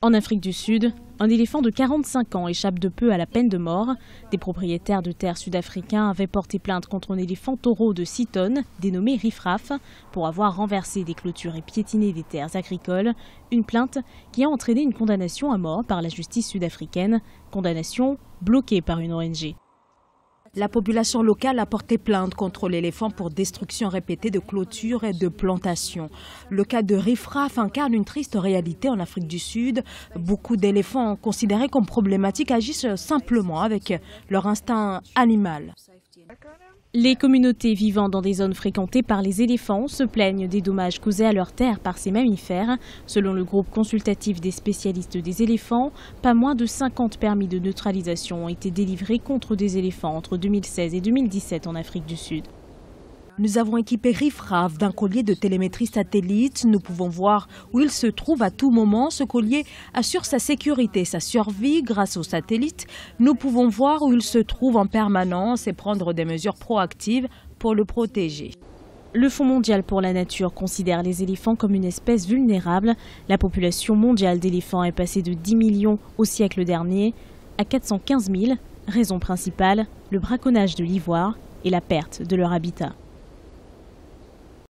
En Afrique du Sud, un éléphant de 45 ans échappe de peu à la peine de mort. Des propriétaires de terres sud-africains avaient porté plainte contre un éléphant taureau de 6 tonnes, dénommé Riff-Raff, pour avoir renversé des clôtures et piétiné des terres agricoles. Une plainte qui a entraîné une condamnation à mort par la justice sud-africaine, condamnation bloquée par une ONG. La population locale a porté plainte contre l'éléphant pour destruction répétée de clôtures et de plantations. Le cas de Riff-Raff incarne une triste réalité en Afrique du Sud. Beaucoup d'éléphants considérés comme problématiques agissent simplement avec leur instinct animal. Les communautés vivant dans des zones fréquentées par les éléphants se plaignent des dommages causés à leurs terres par ces mammifères. Selon le groupe consultatif des spécialistes des éléphants, pas moins de 50 permis de neutralisation ont été délivrés contre des éléphants entre 2016 et 2017 en Afrique du Sud. Nous avons équipé Riff-Raff d'un collier de télémétrie satellite. Nous pouvons voir où il se trouve à tout moment. Ce collier assure sa sécurité et sa survie grâce au satellite. Nous pouvons voir où il se trouve en permanence et prendre des mesures proactives pour le protéger. Le Fonds mondial pour la nature considère les éléphants comme une espèce vulnérable. La population mondiale d'éléphants est passée de 10 millions au siècle dernier à 415 000. Raison principale, le braconnage de l'ivoire et la perte de leur habitat.